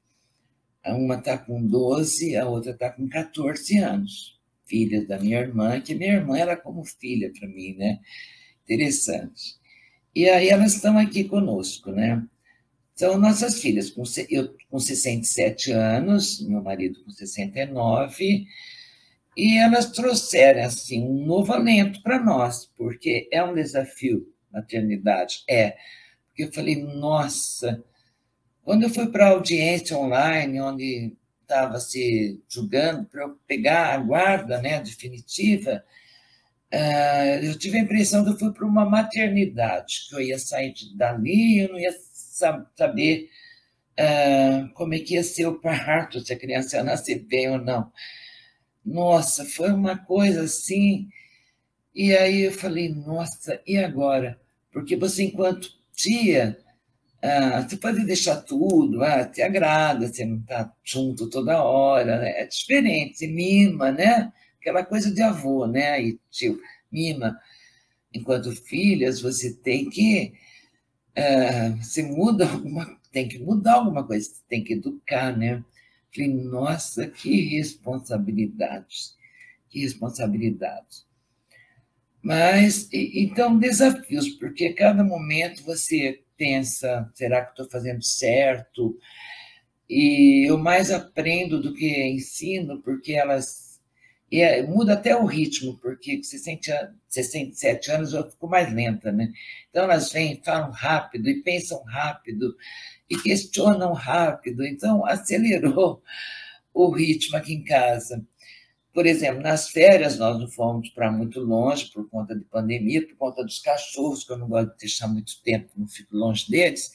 uma está com 12, a outra está com 14 anos, filhas da minha irmã, que minha irmã era como filha para mim, né? Interessante. E aí elas estão aqui conosco, né? São nossas filhas, eu com 67 anos, meu marido com 69, e elas trouxeram, assim, um novo alento para nós, porque é um desafio, maternidade, porque eu falei, nossa, quando eu fui para a audiência online, onde estava se julgando para eu pegar a guarda, né, definitiva, eu tive a impressão que eu fui para uma maternidade, que eu ia sair dali e eu não ia saber como é que ia ser o parto, se a criança ia nascer bem ou não. Nossa, foi uma coisa assim. E aí eu falei, nossa, e agora? Porque você, enquanto tia, você pode deixar tudo, te agrada, você não está junto toda hora, né? É diferente, você mima, né? Aquela coisa de avô, né? E tio, mima. Enquanto filhas, você tem que... você muda tem que mudar alguma coisa, você tem que educar, né? Falei, nossa, que responsabilidade, que responsabilidade. Mas, então, desafios, porque a cada momento você pensa, será que estou fazendo certo? E eu mais aprendo do que ensino, porque elas... muda até o ritmo, porque 67 anos eu fico mais lenta, né? Então, elas vêm, falam rápido, e pensam rápido, e questionam rápido. Então, acelerou o ritmo aqui em casa. Por exemplo, nas férias nós não fomos para muito longe por conta de pandemia, por conta dos cachorros, que eu não gosto de deixar muito tempo, não fico longe deles,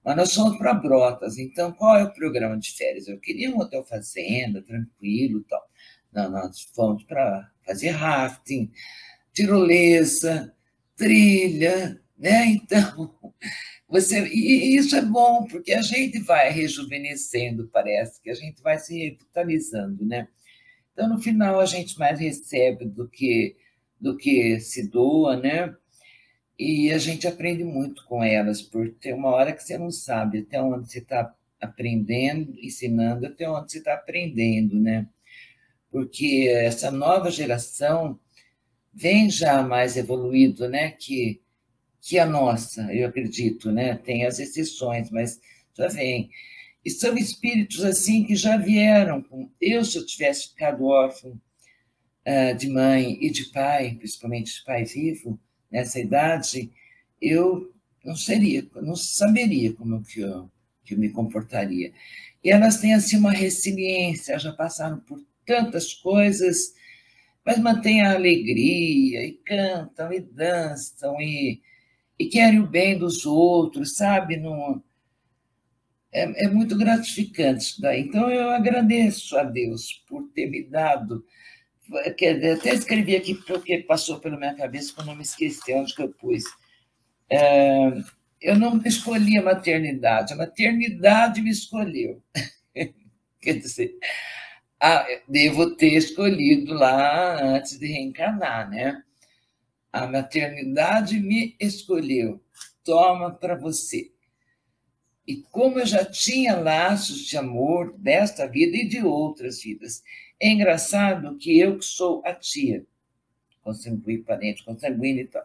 mas nós fomos para Brotas. Então, qual é o programa de férias? Eu queria um hotel fazenda, tranquilo e tal. Não, nós fomos para fazer rafting, tirolesa, trilha, né? Então, e isso é bom, porque a gente vai rejuvenescendo, parece, que a gente vai se revitalizando, né? Então, no final, a gente mais recebe do que se doa, né? E a gente aprende muito com elas, porque tem uma hora que você não sabe até onde você está aprendendo, ensinando, até onde você está aprendendo, né? Porque essa nova geração vem já mais evoluído, né? Que a nossa, eu acredito, né? Tem as exceções, mas já vem. E são espíritos assim que já vieram. Se eu tivesse ficado órfão de mãe e de pai, principalmente de pai vivo, nessa idade, eu não saberia como que eu me comportaria. E elas têm assim uma resiliência, já passaram por tantas coisas, mas mantêm a alegria, e cantam, e dançam, e querem o bem dos outros, sabe? Não... É muito gratificante isso daí. Então, eu agradeço a Deus por ter me dado. Até escrevi aqui porque passou pela minha cabeça, quando eu me esqueci onde que eu pus. Eu não escolhi a maternidade me escolheu. Quer dizer, devo ter escolhido lá antes de reencarnar, né? A maternidade me escolheu. Toma para você. E como eu já tinha laços de amor desta vida e de outras vidas. É engraçado que eu que sou a tia, consanguínea, parente, consanguínea e tal,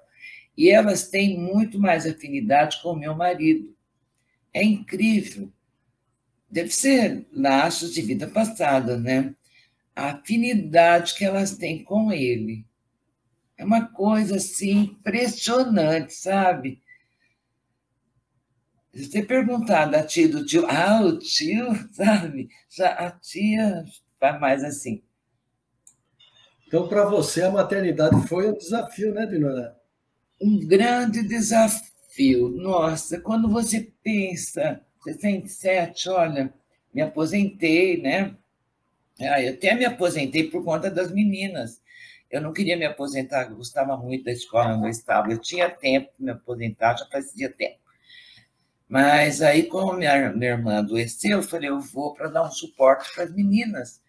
e elas têm muito mais afinidade com o meu marido. É incrível. Deve ser laços de vida passada, né? A afinidade que elas têm com ele. É uma coisa, assim, impressionante, sabe? Se você perguntar da tia e do tio, o tio, sabe? Já a tia faz mais assim. Então, para você, a maternidade foi um desafio, né, Dinora? Um grande desafio. Nossa, quando você pensa, 67, olha, me aposentei, né? Eu até me aposentei por conta das meninas. Eu não queria me aposentar, eu gostava muito da escola onde eu estava. Eu tinha tempo para me aposentar, já fazia tempo. Mas aí, como minha irmã adoeceu, eu falei, eu vou para dar um suporte para as meninas.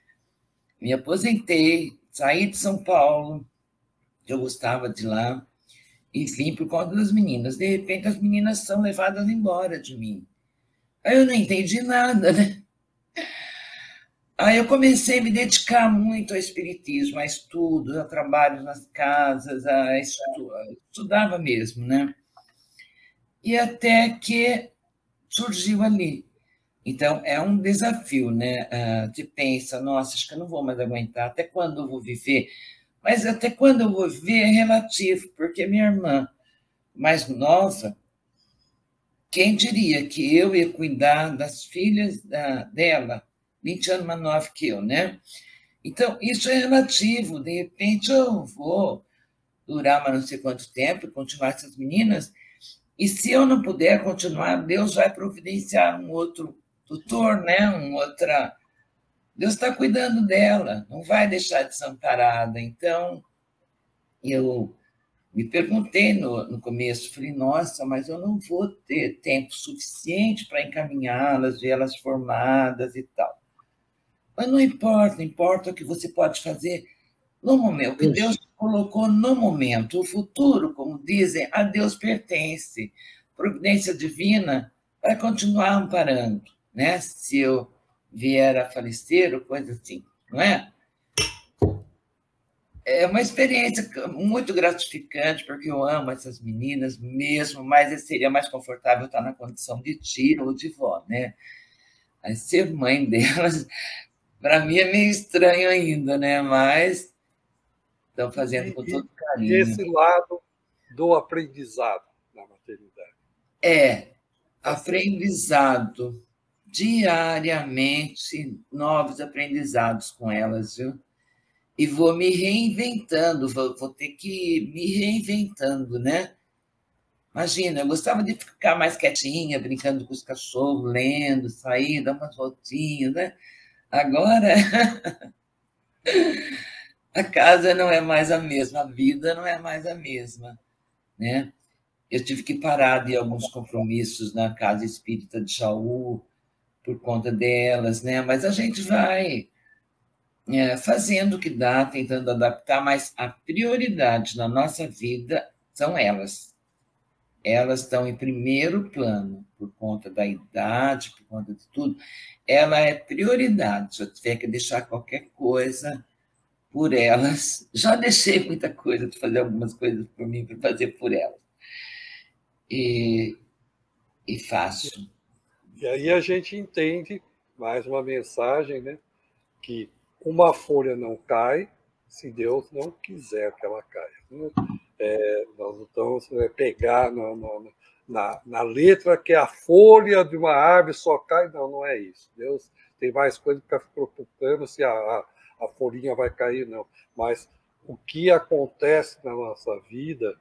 Me aposentei, saí de São Paulo, eu gostava de lá, e vim por conta das meninas. De repente, as meninas são levadas embora de mim. Aí eu não entendi nada, né? Aí eu comecei a me dedicar muito ao espiritismo, a estudos, a trabalhos nas casas, estudava mesmo, né? E até que surgiu ali. Então, é um desafio, né? Você pensa, nossa, acho que eu não vou mais aguentar, até quando eu vou viver? Mas até quando eu vou viver é relativo, porque minha irmã mais nova, quem diria que eu ia cuidar das filhas dela, 20 anos mais nova que eu, né? Então, isso é relativo. De repente, eu vou durar mais não sei quanto tempo, continuar essas meninas, e se eu não puder continuar, Deus vai providenciar um outro tutor, né? Deus está cuidando dela, não vai deixar desamparada. Então, eu me perguntei no começo, falei, nossa, mas eu não vou ter tempo suficiente para encaminhá-las, vê-las formadas e tal. Mas não importa, importa o que você pode fazer no momento, o que Deus colocou no momento. O futuro, como dizem, a Deus pertence. Providência divina vai continuar amparando, né? Se eu vier a falecer ou coisa assim, não é? É uma experiência muito gratificante, porque eu amo essas meninas mesmo, mas seria mais confortável estar na condição de tia ou de vó, né? Mas ser mãe delas, para mim, é meio estranho ainda, né? Mas estão fazendo com todo carinho. Esse lado do aprendizado na maternidade. Aprendizado. Diariamente, novos aprendizados com elas, viu? E vou me reinventando, vou ter que ir me reinventando, né? Imagina, eu gostava de ficar mais quietinha, brincando com os cachorros, lendo, sair, dar umas voltinhas, né? Agora, a casa não é mais a mesma, a vida não é mais a mesma, né? Eu tive que parar de alguns compromissos na Casa Espírita de Jaú por conta delas, né? Mas a gente vai fazendo o que dá, tentando adaptar, mas a prioridade na nossa vida são elas. Elas estão em primeiro plano, por conta da idade, por conta de tudo. Ela é prioridade. Se eu tiver que deixar qualquer coisa por elas, já deixei muita coisa de fazer algumas coisas por mim, para fazer por elas. E faço. E aí a gente entende, mais uma mensagem, né, que uma folha não cai se Deus não quiser que ela caia. Nós não estamos pegar na letra que a folha de uma árvore só cai. Não, não é isso. Deus tem mais coisa que ficar preocupando se a folhinha vai cair, não. Mas o que acontece na nossa vida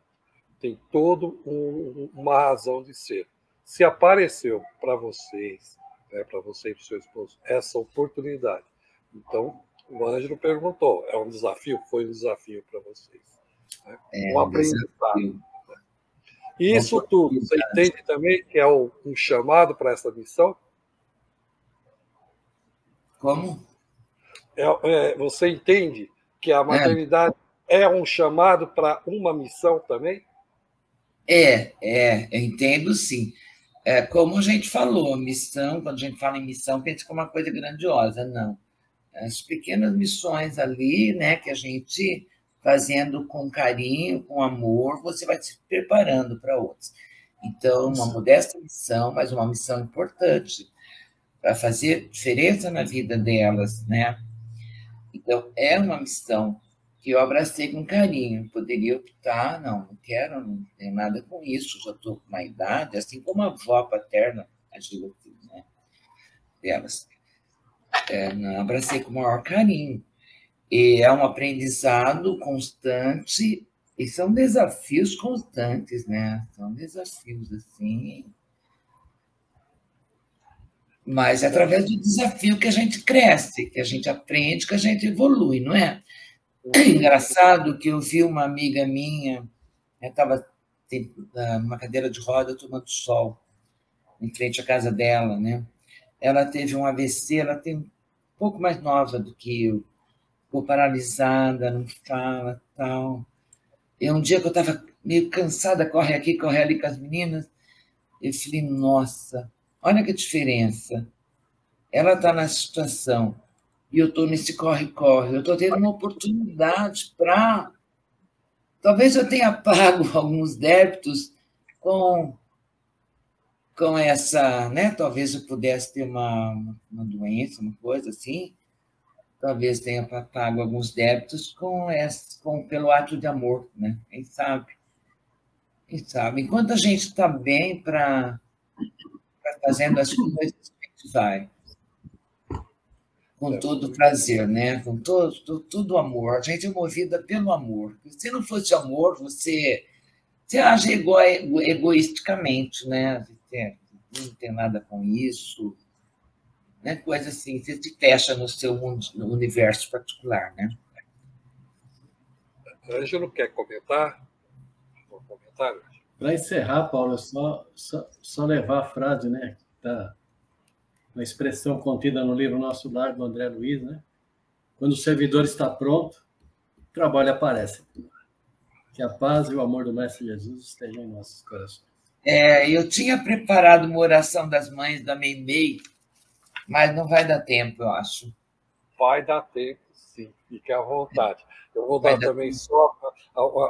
tem toda uma razão de ser. Se apareceu para vocês, né, para você e para o seu esposo, essa oportunidade, então o Ângelo perguntou, é um desafio? Foi um desafio para vocês. Né? Um aprendizado. Isso tudo, você entende também que é um chamado para essa missão? Como? Você entende que a maternidade é um chamado para uma missão também? Eu entendo, sim. Como a gente falou, missão, quando a gente fala em missão, pensa que é uma coisa grandiosa. Não. As pequenas missões ali, né, que a gente fazendo com carinho, com amor, você vai se preparando para outras. Então, uma modesta missão, mas uma missão importante para fazer diferença na vida delas, né? Então, é uma missão que eu abracei com carinho. Poderia optar, não quero, não tenho nada com isso, já estou com uma idade, assim como a avó paterna, agiu assim, né? Delas. Não, abracei com o maior carinho. E é um aprendizado constante, e são desafios constantes, né? São desafios, assim. Mas é através do desafio que a gente cresce, que a gente aprende, que a gente evolui, não é? Engraçado que eu vi uma amiga minha, estava numa cadeira de roda tomando sol, em frente à casa dela, né? Ela teve um AVC, ela tem um pouco mais nova do que eu, ficou paralisada, não fala, tal. E um dia que eu estava meio cansada, corre aqui, corre ali com as meninas, eu falei, nossa, olha que diferença. Ela está na situação e eu estou nesse corre-corre. Eu estou tendo uma oportunidade para... Talvez eu tenha pago alguns débitos com essa, né? Talvez eu pudesse ter uma doença, uma coisa assim. Talvez tenha pago alguns débitos pelo ato de amor, né? Quem sabe? Quem sabe? Enquanto a gente está bem para fazendo as coisas, a gente vai. Com todo prazer, né? Com todo amor. A gente é movida pelo amor. Se não fosse amor, você age egoisticamente, né? Você não tem nada com isso. né? Coisa assim, você se fecha no seu no universo particular, né? Ângelo, quer comentar? Vou comentar, Ângelo. Para encerrar, Paulo, só levar a frase, né? Da uma expressão contida no livro Nosso Lar, do André Luiz, né? Quando o servidor está pronto, o trabalho aparece. Que a paz e o amor do Mestre Jesus estejam em nossos corações. Eu tinha preparado uma oração das mães da Meimei, mas não vai dar tempo, eu acho. Vai dar tempo, sim. Fique à vontade. Eu vou dar também só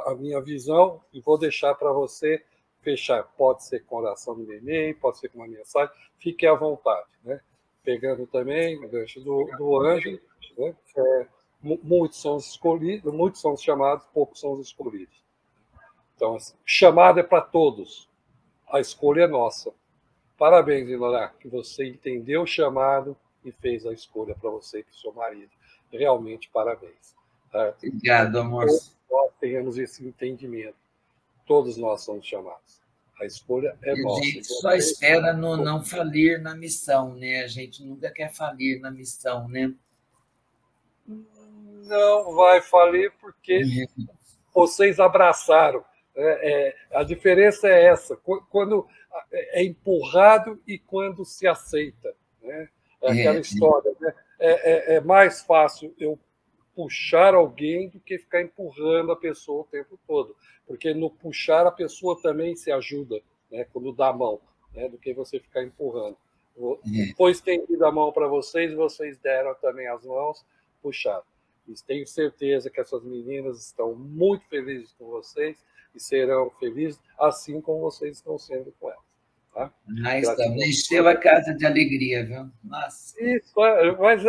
a minha visão e vou deixar para você fechar. Pode ser com oração do Meimei, pode ser com uma mensagem. Fique à vontade, né? Pegando também o gancho do Ângelo, né? Muitos são escolhidos, muitos são chamados, poucos são os escolhidos. Então, assim, chamado é para todos. A escolha é nossa. Parabéns, Inorá, que você entendeu o chamado e fez a escolha para você e para o seu marido. Realmente, parabéns. Tá? Obrigado, amor. Todos nós tenhamos esse entendimento. Todos nós somos chamados. A escolha é nossa. A gente só espera não falir na missão, né? A gente nunca quer falir na missão, né? Não vai falir porque vocês abraçaram. A diferença é essa, quando é empurrado e quando se aceita. Né? É aquela história. Né? É mais fácil eu puxar alguém do que ficar empurrando a pessoa o tempo todo. Porque no puxar a pessoa também se ajuda, né? Quando dá a mão, né? Do que você ficar empurrando. Foi estendida a mão para vocês, vocês deram também as mãos, puxaram. E tenho certeza que essas meninas estão muito felizes com vocês e serão felizes, assim como vocês estão sendo com elas. Tá? Encheu a casa de alegria, viu? Nossa. Isso, mas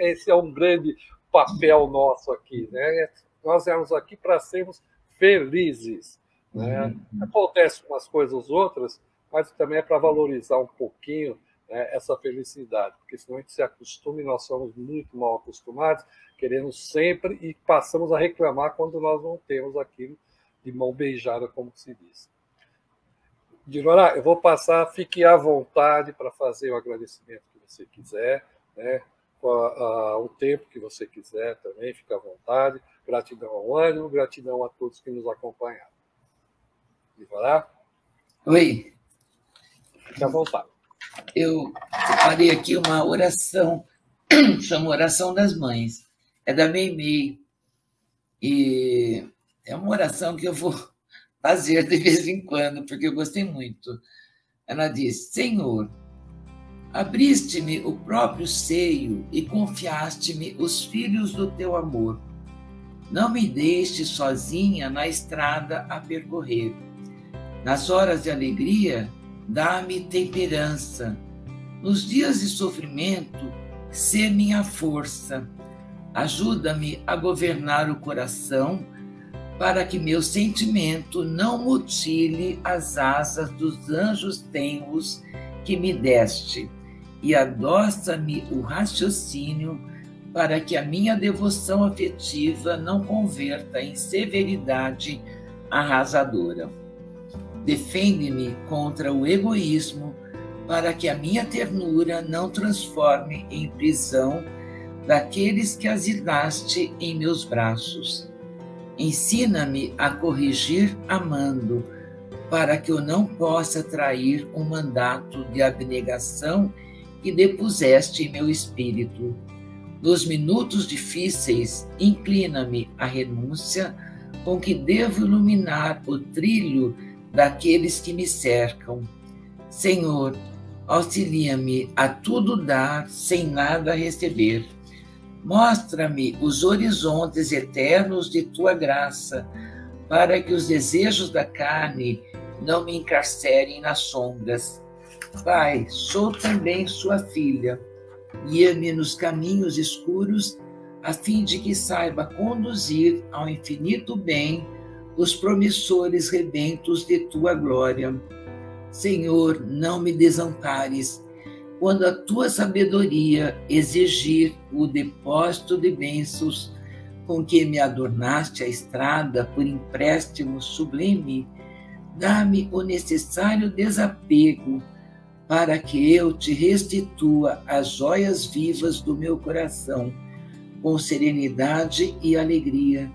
esse é um grande papel nosso aqui. Né? Nós éramos aqui para sermos felizes. Né? Acontecem umas coisas outras, mas também é para valorizar um pouquinho, né, essa felicidade, porque senão a gente se acostuma e nós somos muito mal acostumados, querendo sempre e passamos a reclamar quando nós não temos aquilo de mão beijada, como se diz. Dinorá, eu vou passar, fique à vontade para fazer o agradecimento que você quiser, né? O tempo que você quiser também, fique à vontade. Gratidão ao Ângelo, gratidão a todos que nos acompanharam. Dinorá? Oi. Fique à vontade. Eu separei aqui uma oração, chama Oração das Mães. É da Meimei. E é uma oração que eu vou fazer de vez em quando, porque eu gostei muito. Ela diz: Senhor, abriste-me o próprio seio e confiaste-me os filhos do teu amor. Não me deixes sozinha na estrada a percorrer. Nas horas de alegria, dá-me temperança. Nos dias de sofrimento, sê minha força. Ajuda-me a governar o coração, para que meu sentimento não mutile as asas dos anjos tenros que me deste, e adoça-me o raciocínio, para que a minha devoção afetiva não converta em severidade arrasadora. Defende-me contra o egoísmo, para que a minha ternura não transforme em prisão daqueles que asilaste em meus braços. Ensina-me a corrigir amando, para que eu não possa trair um mandato de abnegação que depuseste em meu espírito. Nos minutos difíceis, inclina-me à renúncia, com que devo iluminar o trilho daqueles que me cercam. Senhor, auxilia-me a tudo dar sem nada receber. Mostra-me os horizontes eternos de tua graça, para que os desejos da carne não me encarcerem nas sombras. Pai, sou também sua filha. Guia-me nos caminhos escuros, a fim de que saiba conduzir ao infinito bem os promissores rebentos de tua glória. Senhor, não me desampares, quando a tua sabedoria exigir o depósito de bênçãos com que me adornaste a estrada por empréstimo sublime, dá-me o necessário desapego para que eu te restitua as joias vivas do meu coração, com serenidade e alegria.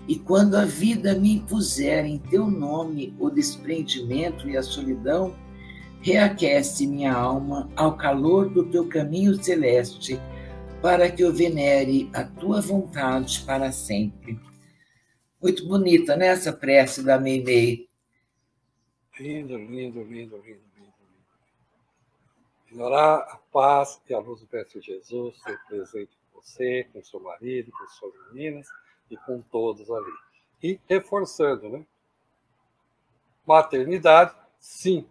E quando a vida me impuser em teu nome o desprendimento e a solidão, reaquece minha alma ao calor do teu caminho celeste, para que eu venere a tua vontade para sempre. Muito bonita, né, essa prece da Meimei? Lindo, lindo, lindo, lindo, lindo. Ignorar a paz e a luz do Mestre Jesus, ser presente com você, com seu marido, com suas meninas e com todos ali. E reforçando, né? Maternidade, sim,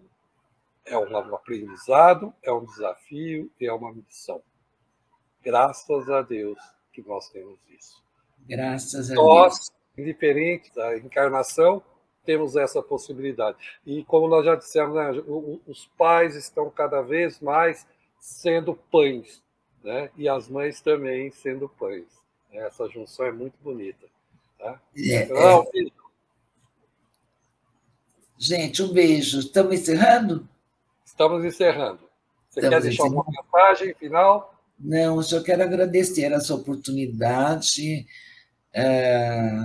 é um aprendizado, é um desafio e é uma missão. Graças a Deus que nós temos isso. Graças a Nós, Deus. indiferente da encarnação, temos essa possibilidade. E como nós já dissemos, né, os pais estão cada vez mais sendo pães, né? E as mães também sendo pães. Essa junção é muito bonita. Tá? Gente, um beijo. Estamos encerrando? Estamos encerrando. Você quer deixar uma mensagem final? Não, eu só quero agradecer essa oportunidade.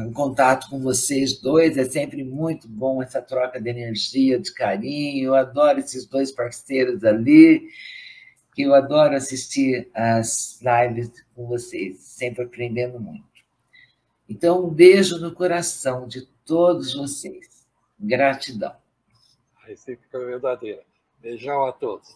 O contato com vocês dois é sempre muito bom, essa troca de energia, de carinho. Eu adoro esses dois parceiros ali, que eu adoro assistir as lives com vocês, sempre aprendendo muito. Então, um beijo no coração de todos vocês. Gratidão. A recíproca verdadeira. Beijão a todos.